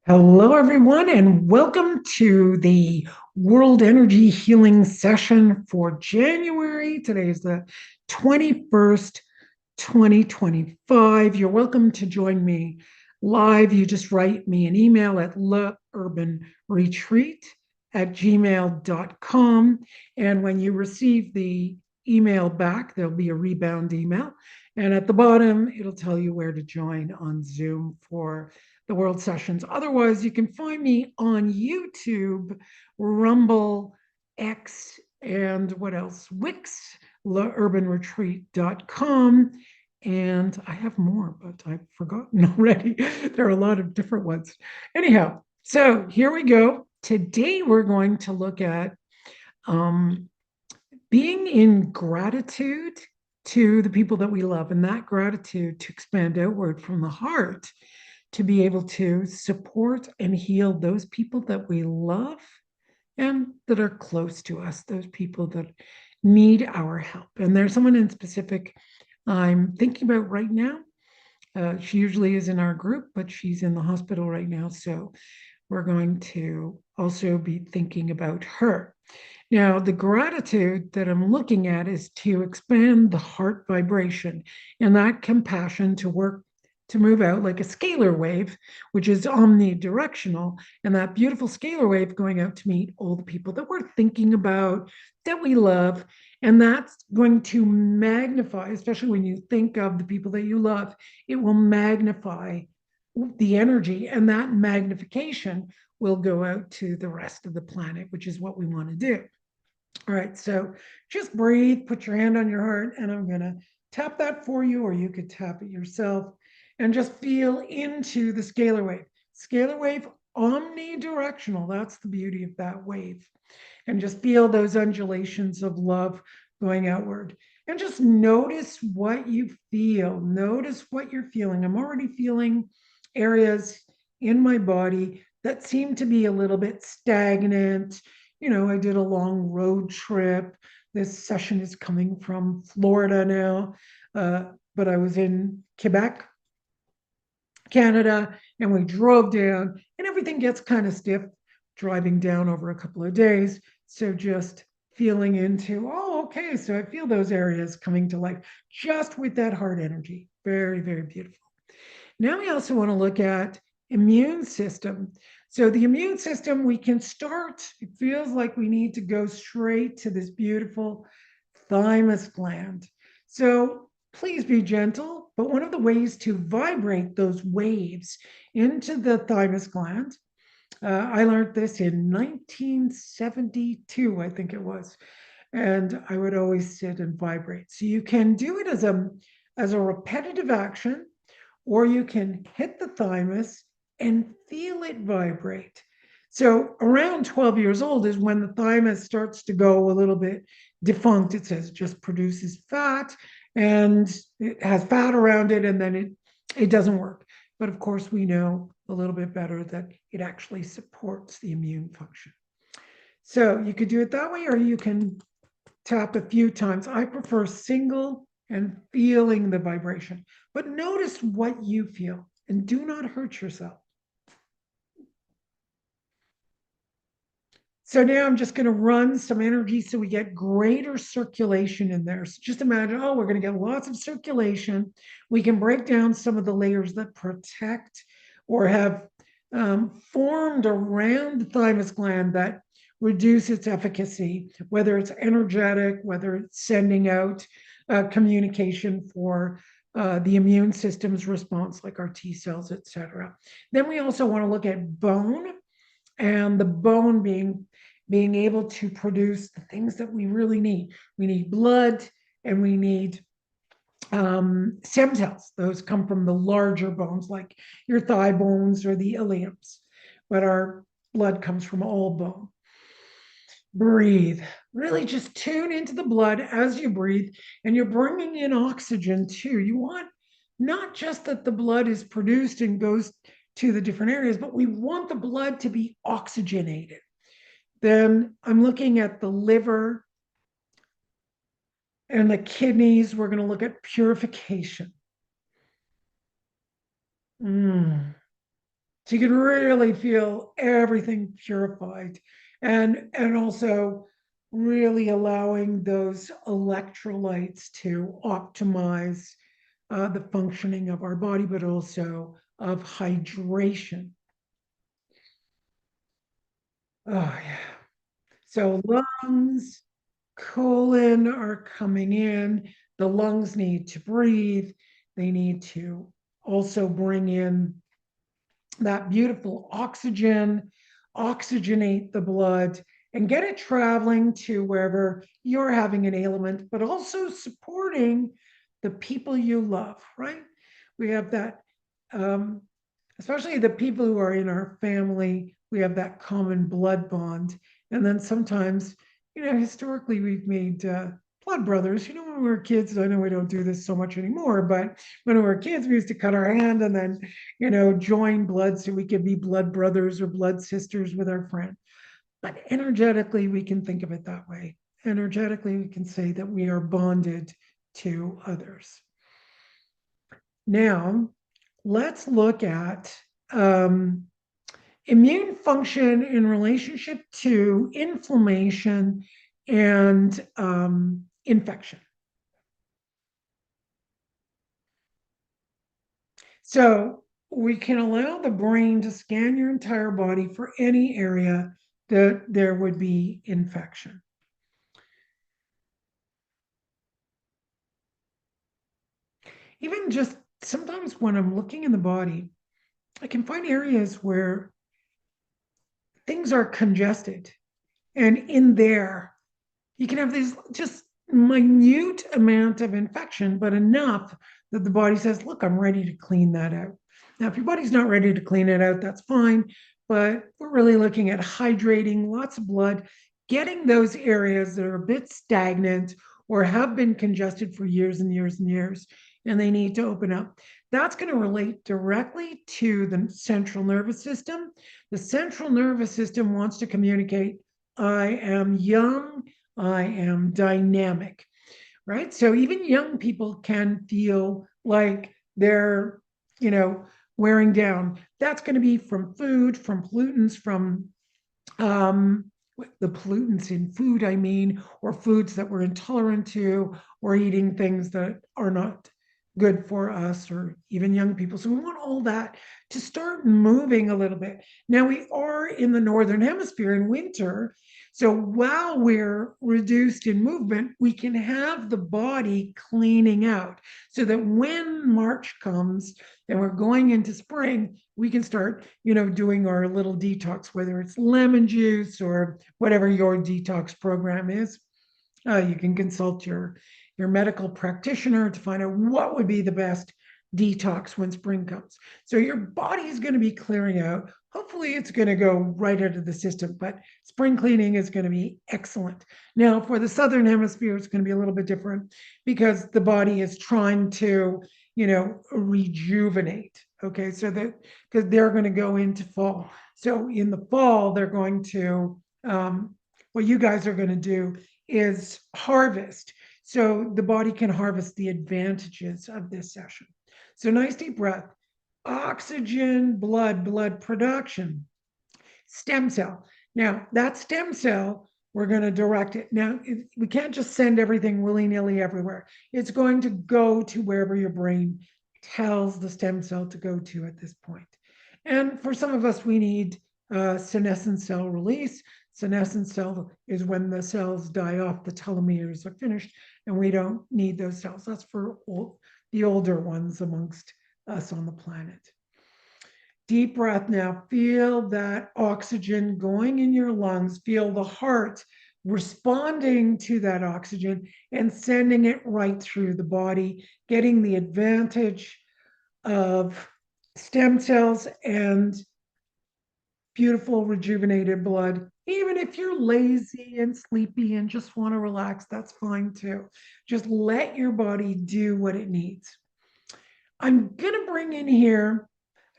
Hello, everyone, and welcome to the World Energy Healing Session for January. Today is the 21st, 2025. You're welcome to join me live. You just write me an email at leurbanretreat@gmail.com. And when you receive the email back, there'll be a rebound email. And at the bottom, it'll tell you where to join on Zoom for the World Sessions. Otherwise, you can find me on YouTube, Rumble, X, and what else? Wix, leurbanretreat.com. And I have more, but I've forgotten already. There are a lot of different ones. Anyhow, so here we go. Today, we're going to look at being in gratitude to the people that we love, and that gratitude to expand outward from the heart to be able to support and heal those people that we love and that are close to us, those people that need our help. And there's someone in specific I'm thinking about right now. She usually is in our group, but she's in the hospital right now. So we're going to also be thinking about her. Now, the gratitude that I'm looking at is to expand the heart vibration and that compassion to work to move out like a scalar wave, which is omnidirectional, and that beautiful scalar wave going out to meet all the people that we're thinking about, that we love. And that's going to magnify, especially when you think of the people that you love, it will magnify the energy, and that magnification will go out to the rest of the planet, which is what we want to do. All right, so just breathe, put your hand on your heart, and I'm going to tap that for you, or you could tap it yourself, and just feel into the scalar wave. Scalar wave, omnidirectional. That's the beauty of that wave. And just feel those undulations of love going outward. And just notice what you feel. Notice what you're feeling. I'm already feeling areas in my body that seem to be a little bit stagnant. I did a long road trip. This session is coming from Florida now, but I was in Quebec, Canada, and we drove down, and everything gets kind of stiff driving down over a couple of days. So just feeling into, oh, okay, so I feel those areas coming to life just with that heart energy. Very, very beautiful. Now we also want to look at immune system. So the immune system, we can start, it feels like we need to go straight to this beautiful thymus gland. So please be gentle, but one of the ways to vibrate those waves into the thymus gland, I learned this in 1972, I think it was, and I would always sit and vibrate. So you can do it as a repetitive action, or you can hit the thymus and feel it vibrate. So around 12 years old is when the thymus starts to go a little bit defunct. It says it just produces fat, and it has fat around it, and then it doesn't work. But of course, we know a little bit better that it actually supports the immune function. So you could do it that way, or you can tap a few times. I prefer single and feeling the vibration, but notice what you feel and do not hurt yourself. So now I'm just going to run some energy so we get greater circulation in there. So just imagine, oh, we're going to get lots of circulation. We can break down some of the layers that protect or have formed around the thymus gland that reduce its efficacy, whether it's energetic, whether it's sending out communication for the immune system's response, like our T cells, et cetera. Then we also want to look at bone, and the bone being able to produce the things that we really need. We need blood, and we need stem cells. Those come from the larger bones, like your thigh bones or the iliums, but our blood comes from all bone. Breathe. Really just tune into the blood as you breathe, and you're bringing in oxygen too. You want not just that the blood is produced and goes to the different areas, but we want the blood to be oxygenated. Then I'm looking at the liver and the kidneys. We're going to look at purification. So you can really feel everything purified, and also really allowing those electrolytes to optimize the functioning of our body, but also of hydration. Oh, yeah. So lungs, colon are coming in. The lungs need to breathe. They need to also bring in that beautiful oxygen, oxygenate the blood, and get it traveling to wherever you're having an ailment, but also supporting the people you love, right? We have that, um, especially the people who are in our family, we have that common blood bond. And then sometimes, historically, we've made blood brothers. When we were kids, I know we don't do this so much anymore, but when we were kids, we used to cut our hand and then, join blood so we could be blood brothers or blood sisters with our friend. But energetically, we can think of it that way. Energetically, we can say that we are bonded to others. Now, let's look at immune function in relationship to inflammation and infection. So we can allow the brain to scan your entire body for any area that there would be infection. Even just sometimes when I'm looking in the body, I can find areas where things are congested. And in there, you can have this just minute amount of infection, but enough that the body says, look, I'm ready to clean that out. Now, if your body's not ready to clean it out, that's fine. But we're really looking at hydrating, lots of blood, getting those areas that are a bit stagnant or have been congested for years and years and years, and they need to open up. That's going to relate directly to the central nervous system. The central nervous system wants to communicate, I am young, I am dynamic, right? So even young people can feel like they're, you know, wearing down. That's going to be from food, from pollutants, from um, the pollutants in food, I mean, or foods that we're intolerant to, or eating things that are not good for us or even young people. So we want all that to start moving a little bit. Now we are in the northern hemisphere in winter. So while we're reduced in movement, we can have the body cleaning out so that when March comes and we're going into spring, we can start, doing our little detox, whether it's lemon juice or whatever your detox program is. You can consult your medical practitioner to find out what would be the best detox when spring comes. So your body is going to be clearing out. Hopefully, it's going to go right out of the system, but spring cleaning is going to be excellent. Now, for the southern hemisphere, it's going to be a little bit different because the body is trying to, rejuvenate. Okay, so that because they're going to go into fall. So in the fall, they're going to, what you guys are going to do is harvest. So the body can harvest the advantages of this session. So nice deep breath, oxygen, blood production, stem cell. Now that stem cell, we're going to direct it. Now, we can't just send everything willy-nilly everywhere. It's going to go to wherever your brain tells the stem cell to go to at this point. And for some of us, we need senescent cell release. Senescent cell is when the cells die off, the telomeres are finished, and we don't need those cells. That's for the older ones amongst us on the planet. Deep breath now. Feel that oxygen going in your lungs. Feel the heart responding to that oxygen and sending it right through the body, getting the advantage of stem cells and beautiful rejuvenated blood. Even if you're lazy and sleepy and just want to relax, that's fine too. Just let your body do what it needs. I'm going to bring in here,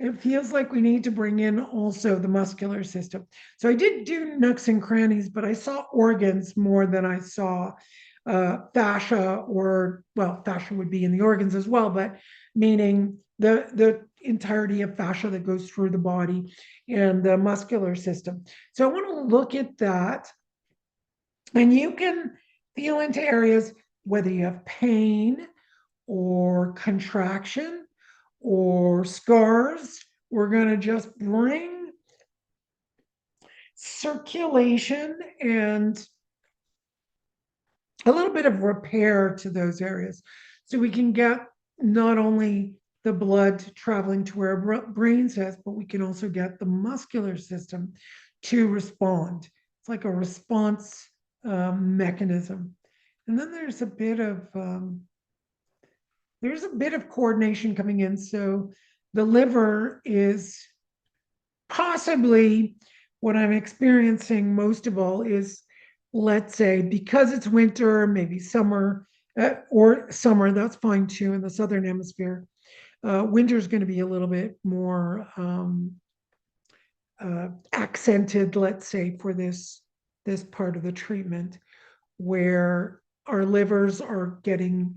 it feels like we need to bring in also the muscular system. So I did do nooks and crannies, but I saw organs more than I saw fascia, or, well, fascia would be in the organs as well, but meaning the entirety of fascia that goes through the body and the muscular system. So I want to look at that, and you can feel into areas whether you have pain or contraction or scars. We're going to just bring circulation and a little bit of repair to those areas so we can get not only the blood traveling to where our brain says, but we can also get the muscular system to respond. It's like a response mechanism. And then there's a bit of coordination coming in. So the liver is possibly what I'm experiencing most of all is, let's say, because it's winter, maybe summer, or summer, that's fine too in the southern hemisphere. Winter is going to be a little bit more accented, let's say, for this part of the treatment, where our livers are getting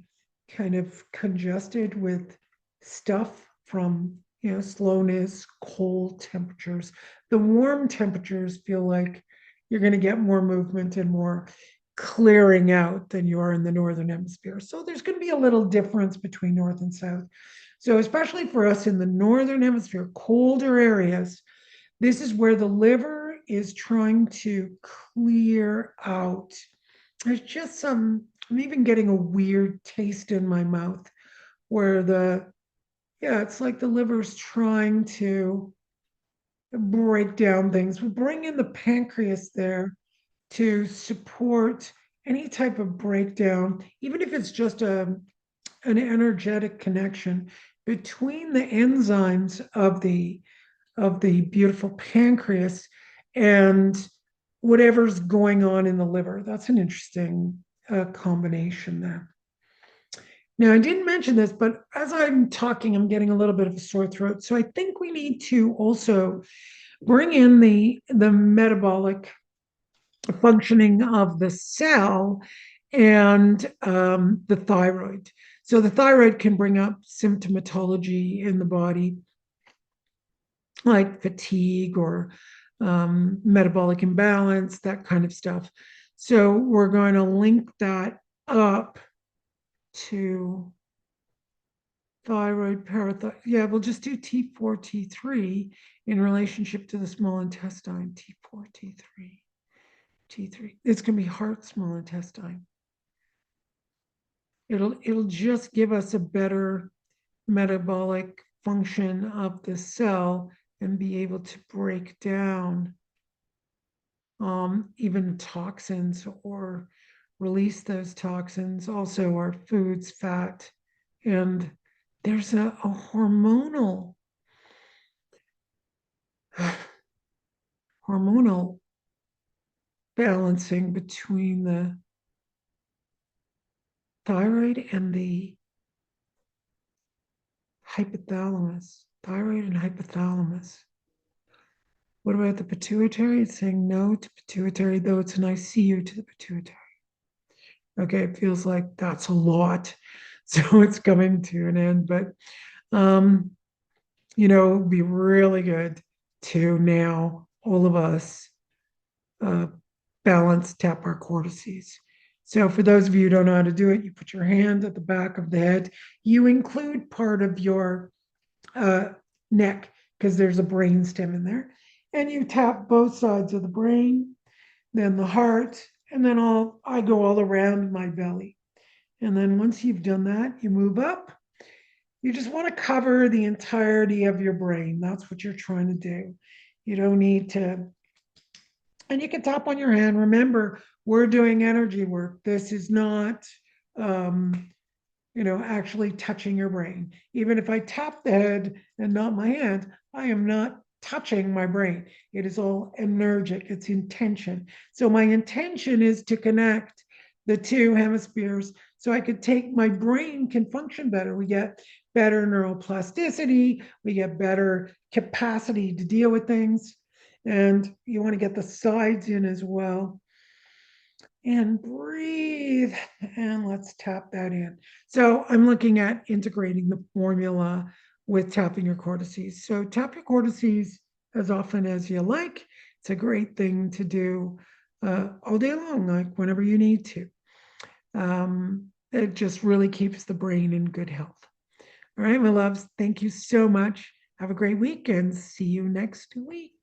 kind of congested with stuff from, slowness, cold temperatures. The warm temperatures feel like you're going to get more movement and more clearing out than you are in the northern hemisphere. So there's going to be a little difference between north and south. So especially for us in the northern hemisphere, colder areas, this is where the liver is trying to clear out. There's just I'm even getting a weird taste in my mouth where it's like the liver's trying to break down things. We bring in the pancreas there to support any type of breakdown, even if it's just an energetic connection between the enzymes of the beautiful pancreas and whatever's going on in the liver. That's an interesting combination there. Now, I didn't mention this, but as I'm talking, I'm getting a little bit of a sore throat. So I think we need to also bring in the metabolic functioning of the cell and the thyroid. So the thyroid can bring up symptomatology in the body, like fatigue or metabolic imbalance, that kind of stuff. So we're going to link that up to thyroid, parathyroid. Yeah, we'll just do T4, T3 in relationship to the small intestine. T4, T3, T3. It's going to be heart, small intestine. It'll just give us a better metabolic function of the cell and be able to break down even toxins or release those toxins. Also, our foods, fat, and there's a hormonal balancing between the thyroid and the hypothalamus. Thyroid and hypothalamus. What about the pituitary? It's saying no to pituitary, though it's an ICU to the pituitary. Okay, it feels like that's a lot. So it's coming to an end, but it'd be really good to now all of us balance tap our cortices. So for those of you who don't know how to do it, you put your hand at the back of the head. You include part of your neck because there's a brain stem in there, and you tap both sides of the brain, then the heart, and then I go all around my belly. And then once you've done that, you move up. You just want to cover the entirety of your brain. That's what you're trying to do. You don't need to, and you can tap on your hand. Remember, we're doing energy work. This is not, actually touching your brain. Even if I tap the head and not my hand, I am not touching my brain. It is all energetic. It's intention. So my intention is to connect the two hemispheres so I could my brain can function better. We get better neuroplasticity. We get better capacity to deal with things. And you want to get the sides in as well. And breathe. And let's tap that in. So I'm looking at integrating the formula with tapping your cortices. So tap your cortices as often as you like. It's a great thing to do all day long, like whenever you need to. It just really keeps the brain in good health. All right, my loves, thank you so much. Have a great week and see you next week.